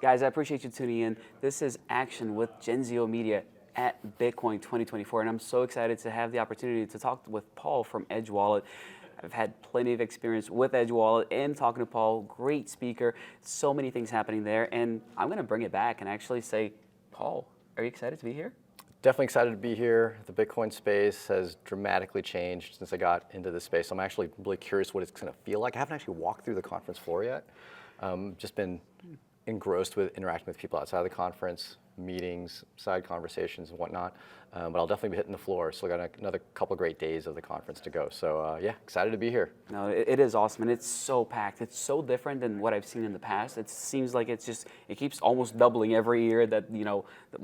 Guys, I appreciate you tuning in. This is Action with Genzio Media at Bitcoin 2024, and I'm so excited to have the opportunity to talk with Paul from Edge Wallet. I've had plenty of experience with Edge Wallet and talking to Paul, great speaker, so many things happening there, and I'm going to bring it back and actually say, Paul, are you excited to be here? Definitely excited to be here. The Bitcoin space has dramatically changed since I got into this space. I'm actually really curious what it's going to feel like. I haven't actually walked through the conference floor yet. Just been engrossed with interacting with people outside of the conference, meetings, side conversations and whatnot. But I'll definitely be hitting the floor. So I got another couple great days of the conference to go. So yeah, excited to be here. No, it is awesome, and it's so packed. It's so different than what I've seen in the past. It seems like it keeps almost doubling every year that,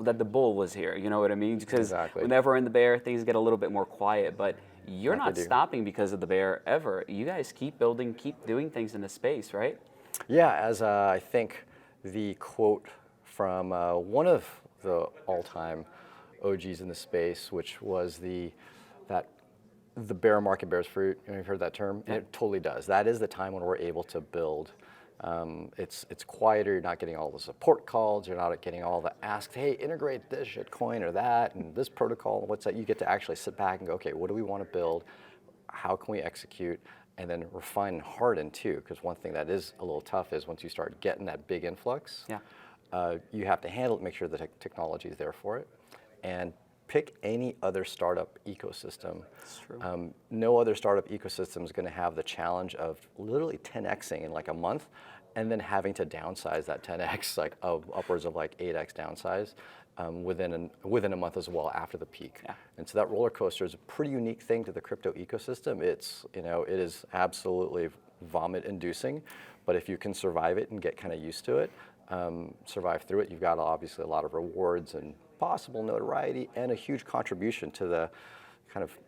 that the bull was here. You know what I mean? Because exactly. Whenever in the bear, things get a little bit more quiet, but you're not stopping because of the bear ever. You guys keep building, keep doing things in the space, right? Yeah, as I think the quote from one of the all-time OGs in the space, which was that the bear market bears fruit. You've heard that term? And it totally does. That is the time when we're able to build. It's quieter. You're not getting all the support calls. You're not getting all the asks, hey, integrate this shitcoin or that and this protocol. What's that? You get to actually sit back and go, okay, what do we want to build? How can we execute? And then refine and harden too, because one thing that is a little tough is once you start getting that big influx, you have to handle it, make sure the technology is there for it, and pick any other startup ecosystem. That's true. No other startup ecosystem is going to have the challenge of literally 10xing in like a month, and then having to downsize that 10x, like upwards of like 8x downsize. Within a month as well after the peak. Yeah. And so that roller coaster is a pretty unique thing to the crypto ecosystem. It is absolutely vomit inducing, but if you can survive it and get kind of used to it, survive through it, you've got obviously a lot of rewards and possible notoriety and a huge contribution to the kind of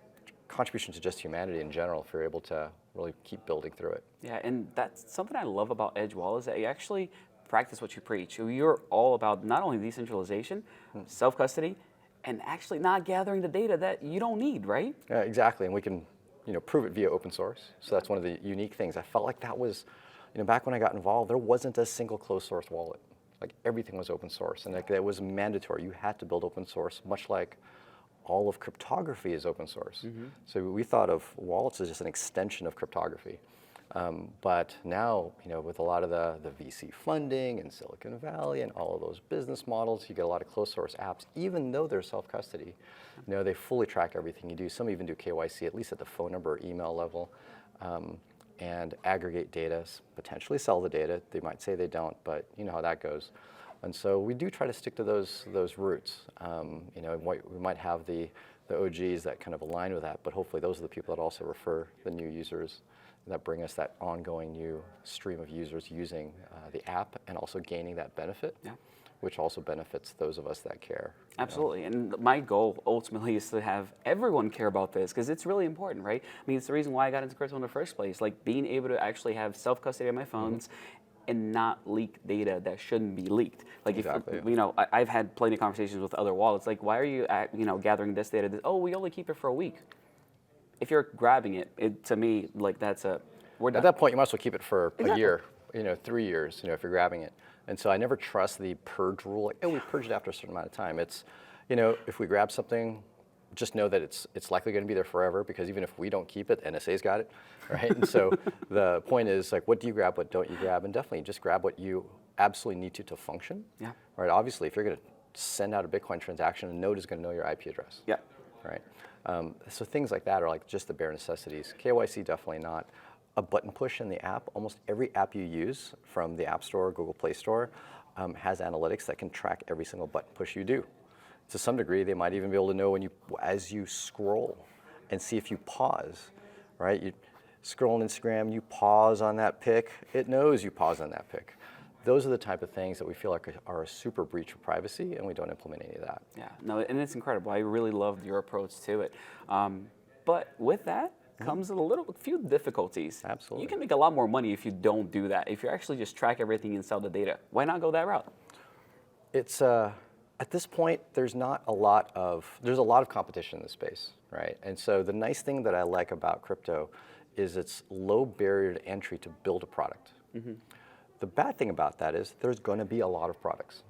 contribution to just humanity in general if you're able to really keep building through it. Yeah, and that's something I love about Edge Wallet is that you actually practice what you preach. You're all about not only decentralization, self-custody, and actually not gathering the data that you don't need, right? Yeah, exactly, and we can prove it via open source. So that's one of the unique things. I felt like that was, back when I got involved, there wasn't a single closed source wallet. Like everything was open source, and it was mandatory. You had to build open source, much like all of cryptography is open source. So we thought of wallets as just an extension of cryptography. But now, with a lot of the VC funding in Silicon Valley and all of those business models, you get a lot of closed source apps, even though they're self-custody. They fully track everything you do. Some even do KYC, at least at the phone number or email level, and aggregate data, potentially sell the data. They might say they don't, but you know how that goes. And so we do try to stick to those roots. We might have the OGs that kind of align with that, but hopefully those are the people that also refer the new users that bring us that ongoing new stream of users using the app and also gaining that benefit, which also benefits those of us that care. Absolutely, and my goal ultimately is to have everyone care about this because it's really important, right? I mean, it's the reason why I got into crypto in the first place, like being able to actually have self-custody of my phones and not leak data that shouldn't be leaked. Like, exactly. I've had plenty of conversations with other wallets, like, why are you, gathering this data? Oh, we only keep it for a week. If you're grabbing it, to me, like we're done. At that point, you might as well keep it for a year, 3 years, if you're grabbing it. And so I never trust the purge rule. Like, we purge it after a certain amount of time. It's, if we grab something, just know that it's likely going to be there forever because even if we don't keep it, NSA's got it, right? And so the point is, like, what do you grab, what don't you grab? And definitely just grab what you absolutely need to function. Yeah. Right. Obviously, if you're going to send out a Bitcoin transaction, a node is going to know your IP address. Yeah. Right. So things like that are like just the bare necessities. KYC, definitely not. A button push in the app, almost every app you use from the App Store, Google Play Store, has analytics that can track every single button push you do. To some degree, they might even be able to know as you scroll and see if you pause, right? You scroll on Instagram, you pause on that pic, it knows you pause on that pic. Those are the type of things that we feel like are a super breach of privacy, and we don't implement any of that. Yeah, no, and it's incredible. I really loved your approach to it. But with that comes a few difficulties. Absolutely. You can make a lot more money if you don't do that. If you actually just track everything and sell the data, why not go that route? It's at this point, there's a lot of competition in the space, right? And so the nice thing that I like about crypto is its low barrier to entry to build a product. The bad thing about that is there's going to be a lot of products.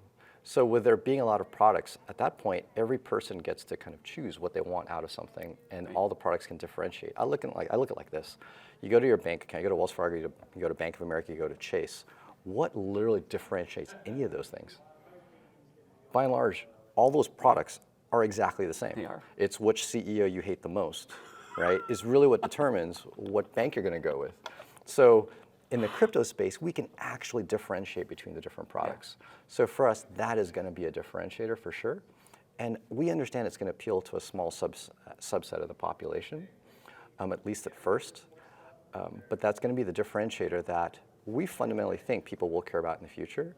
So with there being a lot of products, at that point, every person gets to kind of choose what they want out of something, and all the products can differentiate. I look at it like this. You go to your bank account, you go to Wells Fargo, you go to Bank of America, you go to Chase. What literally differentiates any of those things? By and large, all those products are exactly the same. They are. It's which CEO you hate the most, right, is really what determines what bank you're going to go with. So in the crypto space, we can actually differentiate between the different products. Yeah. So for us, that is going to be a differentiator for sure. And we understand it's going to appeal to a small subset of the population, at least at first. But that's going to be the differentiator that we fundamentally think people will care about in the future.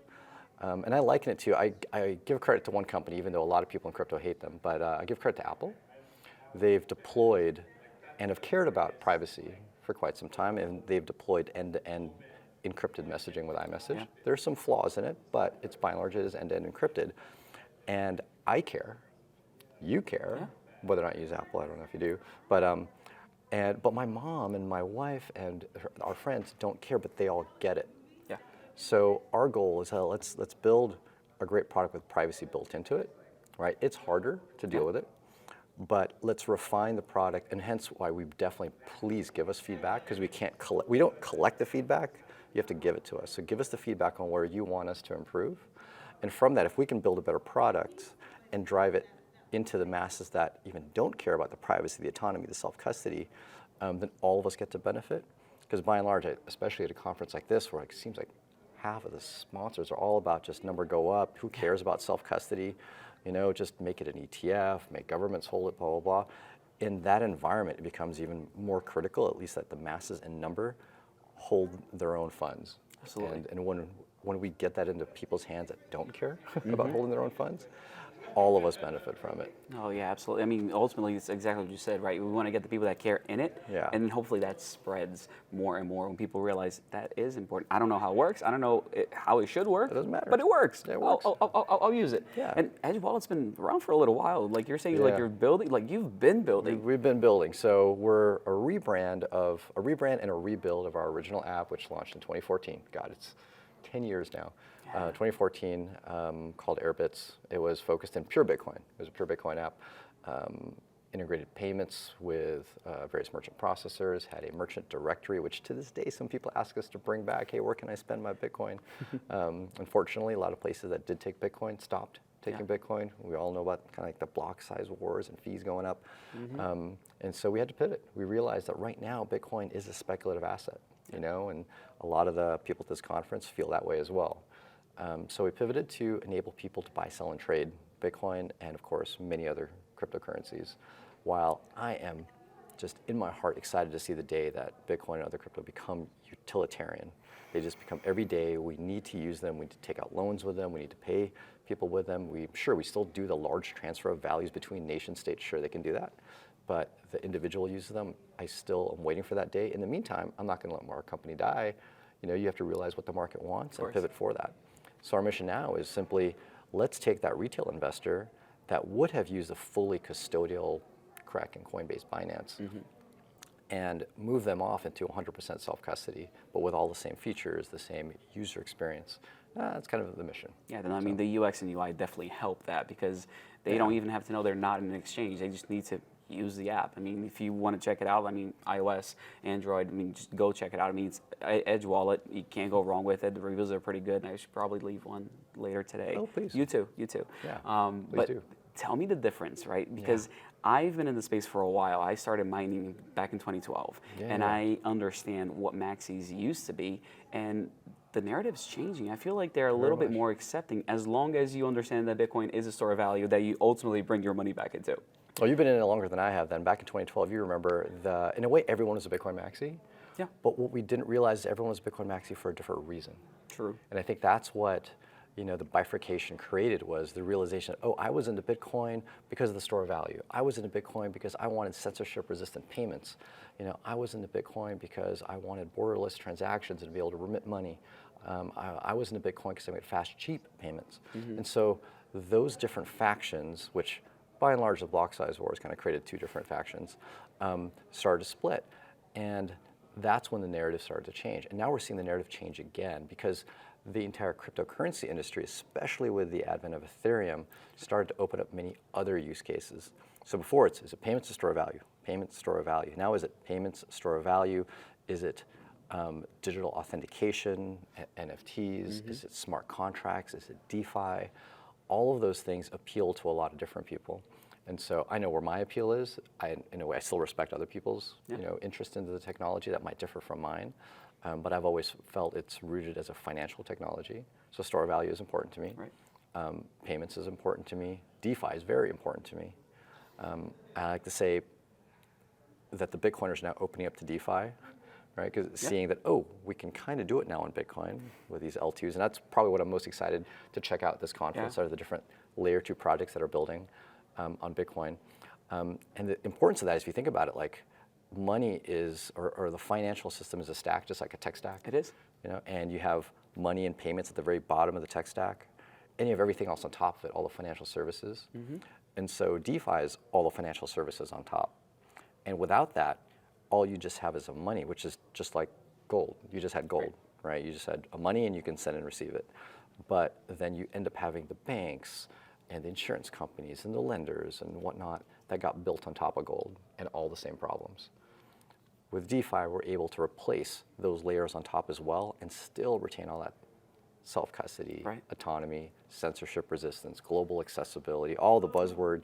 And I liken it to, I give credit to one company, even though a lot of people in crypto hate them, but I give credit to Apple. They've deployed and have cared about privacy for quite some time, and they've deployed end-to-end encrypted messaging with iMessage. Yeah. There's some flaws in it, but it's by and large it is end-to-end encrypted. And I care, you care, yeah. Whether or not you use Apple, I don't know if you do, but my mom and my wife and our friends don't care, but they all get it. Yeah. So our goal is let's build a great product with privacy built into it, right? It's harder to deal with it, but let's refine the product, and hence why we definitely please give us feedback, because we don't collect the feedback, you have to give it to us. So give us the feedback on where you want us to improve. And from that, if we can build a better product and drive it into the masses that even don't care about the privacy, the autonomy, the self-custody, then all of us get to benefit. Because by and large, especially at a conference like this, where it seems like half of the sponsors are all about just number go up, who cares about self-custody, just make it an ETF, make governments hold it, blah, blah, blah. In that environment, it becomes even more critical, at least that the masses in number hold their own funds. Absolutely. And when we get that into people's hands that don't care about holding their own funds, all of us benefit from it. Oh yeah, absolutely. I mean, ultimately, it's exactly what you said, right? We want to get the people that care in it, yeah. And then hopefully that spreads more and more when people realize that is important. I don't know how it works. I don't know how it should work. It doesn't matter. But it works. Yeah, it works. I'll use it. Yeah. And Edge Wallet's been around for a little while. Like you're saying, yeah. like you're building, like you've been building. We've been building. So we're a rebrand and a rebuild of our original app, which launched in 2014. God, it's 10 years now. 2014, called Airbits. It was focused in pure Bitcoin. It was a pure Bitcoin app. Integrated payments with various merchant processors, had a merchant directory, which to this day some people ask us to bring back, hey, where can I spend my Bitcoin? Unfortunately, a lot of places that did take Bitcoin stopped taking Bitcoin. We all know about kind of like the block size wars and fees going up. And so we had to pivot. We realized that right now Bitcoin is a speculative asset, and a lot of the people at this conference feel that way as well. So we pivoted to enable people to buy, sell, and trade Bitcoin and, of course, many other cryptocurrencies. While I am just in my heart excited to see the day that Bitcoin and other crypto become utilitarian. They just become every day. We need to use them. We need to take out loans with them. We need to pay people with them. We still do the large transfer of values between nation states. Sure, they can do that. But the individual uses them. I still am waiting for that day. In the meantime, I'm not going to let our company die. You have to realize what the market wants and pivot for that. So our mission now is simply, let's take that retail investor that would have used a fully custodial Kraken, Coinbase, Binance, and move them off into 100% self-custody, but with all the same features, the same user experience. That's kind of the mission. Yeah, then I mean, the UX and UI definitely help that, because they don't even have to know they're not in an exchange. They just need to use the app. I mean, if you want to check it out, I mean, iOS, Android, I mean, just go check it out. I mean, it's Edge Wallet. You can't go wrong with it. The reviews are pretty good, and I should probably leave one later today. Oh, please. You too. Yeah, but do. Tell me the difference, right? Because I've been in the space for a while. I started mining back in 2012, and I understand what maxis used to be, and the narrative's changing. I feel like they're a little bit more accepting, as long as you understand that Bitcoin is a store of value that you ultimately bring your money back into. Well, you've been in it longer than I have then. Back in 2012, you remember, in a way, everyone was a Bitcoin maxi. Yeah. But what we didn't realize is everyone was a Bitcoin maxi for a different reason. True. And I think that's what, the bifurcation created, was the realization, I was into Bitcoin because of the store of value. I was into Bitcoin because I wanted censorship-resistant payments. I was into Bitcoin because I wanted borderless transactions and to be able to remit money. I was into Bitcoin because I made fast, cheap payments. And so those different factions, which by and large, the block size wars kind of created two different factions, started to split. And that's when the narrative started to change. And now we're seeing the narrative change again because the entire cryptocurrency industry, especially with the advent of Ethereum, started to open up many other use cases. So before is it payments to store of value? Payments, store of value. Now is it payments, store of value? Is it digital authentication, NFTs? Is it smart contracts? Is it DeFi? All of those things appeal to a lot of different people. And so I know where my appeal is. In a way, I still respect other people's interest into the technology that might differ from mine. But I've always felt it's rooted as a financial technology. So store of value is important to me. Right. Payments is important to me. DeFi is very important to me. I like to say that the Bitcoiners are now opening up to DeFi, right? Because seeing that, we can kind of do it now on Bitcoin with these L2s. And that's probably what I'm most excited to check out at this conference, are the different layer 2 projects that are building on Bitcoin. And the importance of that is, if you think about it, like money is, or the financial system is a stack, just like a tech stack. It is. And you have money and payments at the very bottom of the tech stack. And you have everything else on top of it, all the financial services. And so DeFi is all the financial services on top. And without that, all you just have is a money, which is just like gold. You just had gold, right? You just had a money and you can send and receive it. But then you end up having the banks and the insurance companies and the lenders and whatnot that got built on top of gold, and all the same problems. With DeFi, we're able to replace those layers on top as well and still retain all that self-custody, autonomy, censorship resistance, global accessibility, all the buzzword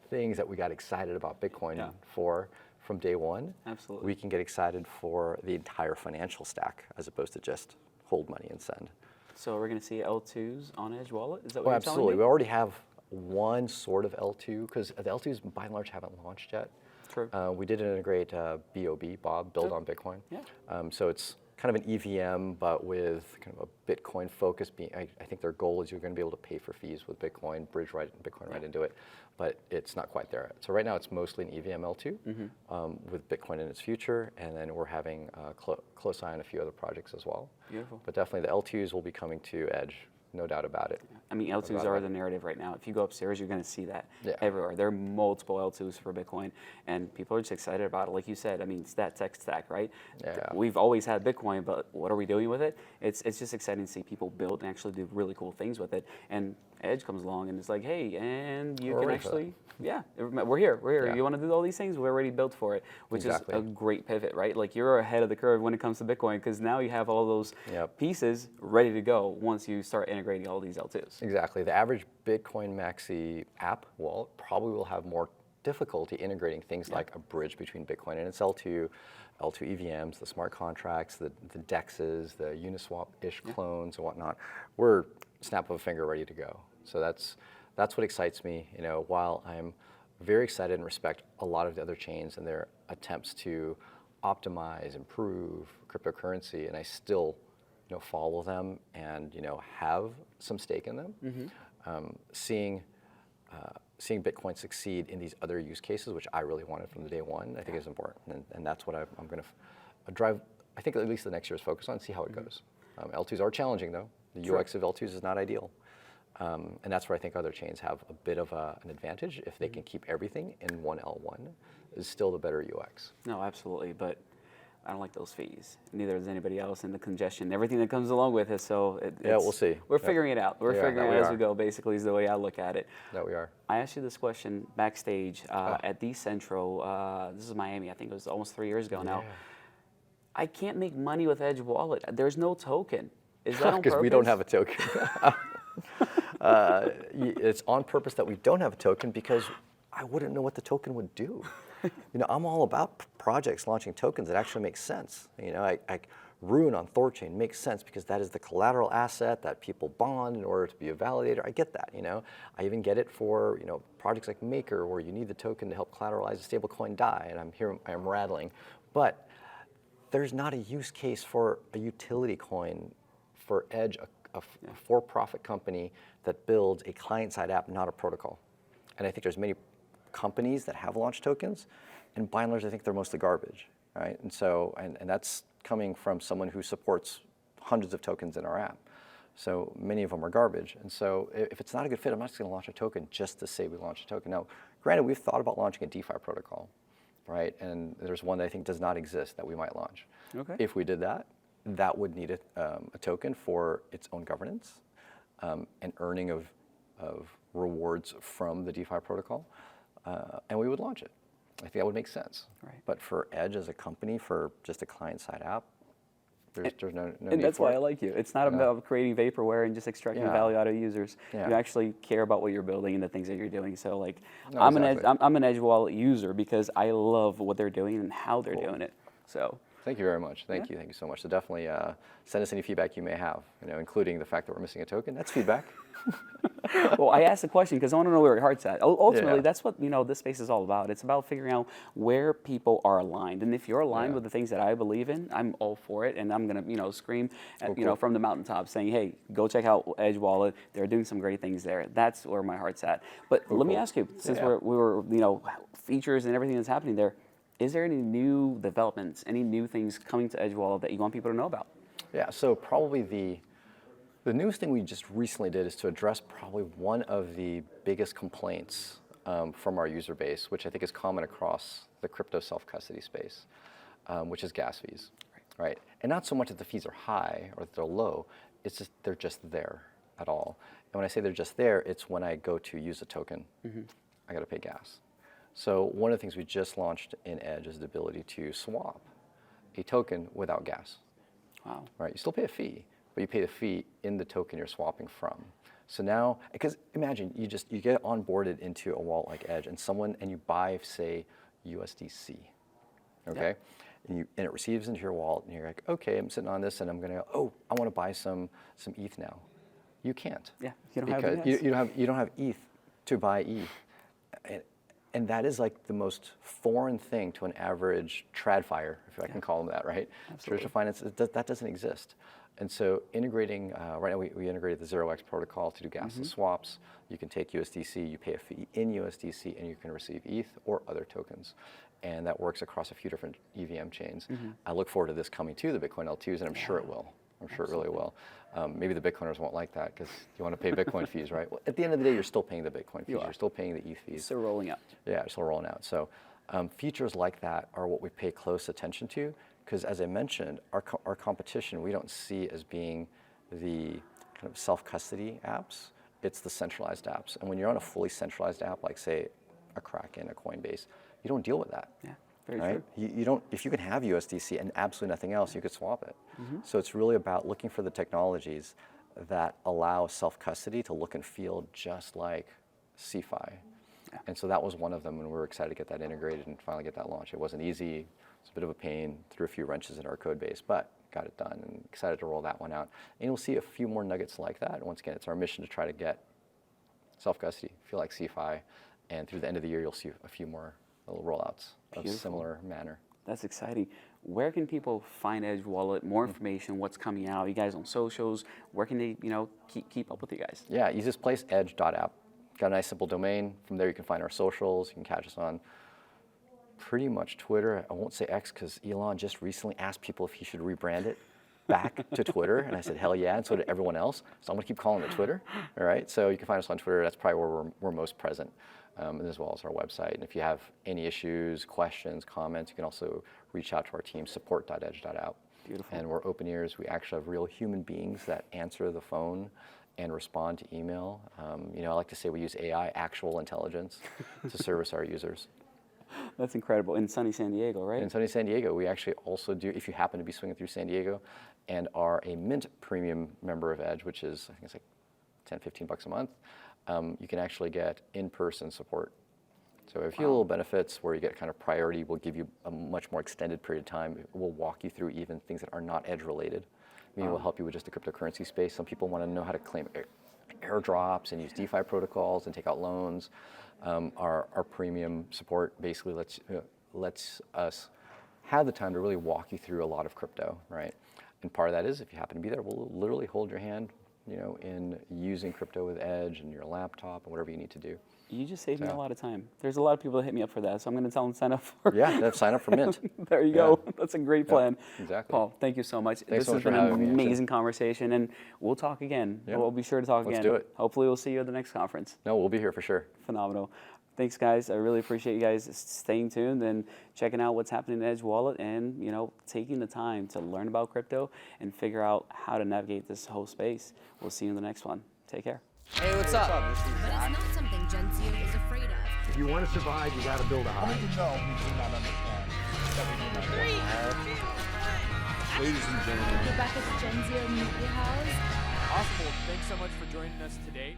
things that we got excited about Bitcoin for from day one. Absolutely. We can get excited for the entire financial stack as opposed to just hold money and send. So we're going to see L2s on Edge Wallet? Is that what you're telling absolutely. me? We already have one sort of L2, because the L2s by and large haven't launched yet. True. We did integrate Bob, build on Bitcoin. Yeah. So it's kind of an EVM, but with kind of a Bitcoin focus. I think their goal is you're going to be able to pay for fees with Bitcoin, bridge Bitcoin right into it, but it's not quite there. So right now it's mostly an EVM L2 with Bitcoin in its future, and then we're having a close eye on a few other projects as well. Beautiful. But definitely the L2s will be coming to Edge, no doubt about it. I mean, L2s are the narrative right now. If you go upstairs, you're going to see that everywhere. There are multiple L2s for Bitcoin, and people are just excited about it. Like you said, I mean, it's that tech stack, right? Yeah. We've always had Bitcoin, but what are we doing with it? It's just exciting to see people build and actually do really cool things with it. And Edge comes along and it's like, hey, and you can actually, we're here. Yeah. You want to do all these things? We're already built for it, which is a great pivot, right? Like, you're ahead of the curve when it comes to Bitcoin, because now you have all those pieces ready to go once you start integrating all these L2s. Exactly. The average Bitcoin Maxi app wallet probably will have more difficulty integrating things like a bridge between Bitcoin and its L2 EVMs, the smart contracts, the DEXs, the Uniswap-ish clones and whatnot. We're snap of a finger ready to go. So that's what excites me. You know, while I'm very excited and respect a lot of the other chains and their attempts to optimize, improve cryptocurrency, and I still follow them and have some stake in them. Seeing Bitcoin succeed in these other use cases, which I really wanted from the day one, I think is important, and that's what I'm going to drive. I think at least the next year's focus on, see how it goes. L2s are challenging though. The UX of L2s is not ideal, and that's where I think other chains have a bit of an advantage if they can keep everything in one L1. Is still the better UX. No, absolutely, but I don't like those fees. Neither does anybody else, and the congestion, everything that comes along with it. So we'll see. We're figuring it out. We're figuring it out as we go, basically, is the way I look at it. That we are. I asked you this question backstage at Decentral. This is Miami. I think it was almost 3 years ago now. I can't make money with Edge Wallet. There's no token. Is that on purpose? Because we don't have a token. It's on purpose that we don't have a token, because I wouldn't know what the token would do. I'm all about projects launching tokens that actually make sense. Rune on Thorchain makes sense because that is the collateral asset that people bond in order to be a validator. I get that. I even get it for projects like Maker, where you need the token to help collateralize a stablecoin DAI, and I'm rattling. But there's not a use case for a utility coin for Edge, a for-profit company that builds a client-side app, not a protocol. And I think there's many companies that have launched tokens, and by and large, I think they're mostly garbage, right? And so, and that's coming from someone who supports hundreds of tokens in our app. So many of them are garbage. And so if it's not a good fit, I'm not just going to launch a token just to say we launched a token. Now, granted, we've thought about launching a DeFi protocol, right? And there's one that I think does not exist that we might launch. Okay. If we did that, that would need a token for its own governance and earning of rewards from the DeFi protocol, and we would launch it. I think that would make sense. Right. But for Edge as a company, for just a client-side app, there's no need for it. And that's why I like you. It's not about creating vaporware and just extracting value out of users. Yeah. You actually care about what you're building and the things that you're doing. So like, No, I'm exactly. I'm an Edge Wallet user because I love what they're doing and how they're doing it. So. Thank you very much. Thank you so much. So definitely send us any feedback you may have, including the fact that we're missing a token. That's feedback. Well, I asked the question because I want to know where your heart's at. Ultimately, Yeah. that's what this space is all about. It's about figuring out where people are aligned, and if you're aligned with the things that I believe in, I'm all for it, and I'm gonna scream at, from the mountaintop saying, hey, go check out Edge Wallet. They're doing some great things there. That's where my heart's at. But let me ask you, since we were features and everything that's happening there, is there any new developments, any new things coming to Edge Wallet that you want people to know about? Yeah. So probably the newest thing we just recently did is to address probably one of the biggest complaints from our user base, which I think is common across the crypto self-custody space, which is gas fees, right? And not so much that the fees are high or that they're low, it's just they're just there at all. And when I say they're just there, it's when I go to use a token, I got to pay gas. So one of the things we just launched in Edge is the ability to swap a token without gas. Wow. Right? You still pay a fee, but you pay the fee in the token you're swapping from. So now, because imagine you get onboarded into a wallet like Edge, and you buy, say, USDC, okay, and it receives into your wallet, and you're like, okay, I'm sitting on this, and I'm gonna go, oh, I want to buy some ETH now. You can't. Yeah, you don't because have ETH. you don't have ETH to buy ETH. And that is like the most foreign thing to an average TradFi, if I can call them that, right? Traditional finance, that doesn't exist. And so integrating, right now we integrated the 0x protocol to do gasless swaps. You can take USDC, you pay a fee in USDC, and you can receive ETH or other tokens. And that works across a few different EVM chains. I look forward to this coming to the Bitcoin L2s, and I'm sure it will. I'm sure it really will. Maybe the Bitcoiners won't like that because you want to pay Bitcoin fees, right? Well, at the end of the day, you're still paying the Bitcoin fees. You're still paying the ETH fees. Still rolling out. Yeah, it's still rolling out. So features like that are what we pay close attention to because, as I mentioned, our competition we don't see as being the kind of self-custody apps. It's the centralized apps. And when you're on a fully centralized app, like, say, a Kraken, a Coinbase, you don't deal with that. Yeah. Very right? true. You don't. If you can have USDC and absolutely nothing else, you could swap it. So it's really about looking for the technologies that allow self-custody to look and feel just like CeFi. Yeah. And so that was one of them, and we were excited to get that integrated and finally get that launched. It wasn't easy. It's a bit of a pain. Threw a few wrenches in our code base, but got it done, and excited to roll that one out. And you'll see a few more nuggets like that. And once again, it's our mission to try to get self-custody feel like CeFi, and through the end of the year, you'll see a few more little rollouts of similar manner. That's exciting. Where can people find Edge Wallet? More information, what's coming out? You guys on socials? Where can they, keep up with you guys? Yeah, easiest place, edge.app. Got a nice simple domain. From there you can find our socials. You can catch us on pretty much Twitter. I won't say X because Elon just recently asked people if he should rebrand it back to Twitter, and I said, hell yeah, and so did everyone else. So I'm gonna keep calling it Twitter, all right? So you can find us on Twitter. That's probably where we're most present. And as well as our website. And if you have any issues, questions, comments, you can also reach out to our team, support.edge.app. Beautiful. And we're open ears. We actually have real human beings that answer the phone and respond to email. I like to say we use AI, actual intelligence, to service our users. That's incredible. In sunny San Diego, right? In sunny San Diego, we actually also do, if you happen to be swinging through San Diego and are a Mint Premium member of Edge, which is, I think it's like 10, 15 bucks a month, you can actually get in-person support. So a few little benefits where you get kind of priority. We'll give you a much more extended period of time. We'll walk you through even things that are not Edge related. Maybe we'll help you with just the cryptocurrency space. Some people want to know how to claim airdrops and use DeFi protocols and take out loans. Our premium support basically lets us have the time to really walk you through a lot of crypto, right? And part of that is if you happen to be there, we'll literally hold your hand in using crypto with Edge and your laptop and whatever you need to do. You just saved me a lot of time. There's a lot of people that hit me up for that, so I'm going to tell them to sign up for sign up for Mint. There you go. That's a great plan. Exactly. Paul, thank you so much. Thanks this so has much been for an having me. amazing conversation, and we'll talk again. Yeah. We'll be sure to talk again. Let's do it. Hopefully we'll see you at the next conference. No, we'll be here for sure. Phenomenal. Thanks, guys. I really appreciate you guys staying tuned and checking out what's happening in Edge Wallet, and taking the time to learn about crypto and figure out how to navigate this whole space. We'll see you in the next one. Take care. Hey, what's up? But it's not something Genzio is afraid of. If you want to survive, you got to build a hive. We do not understand that we do not understand. Ladies and gentlemen. We're back at the Genzio Media House. Awesome. Well, thanks so much for joining us today.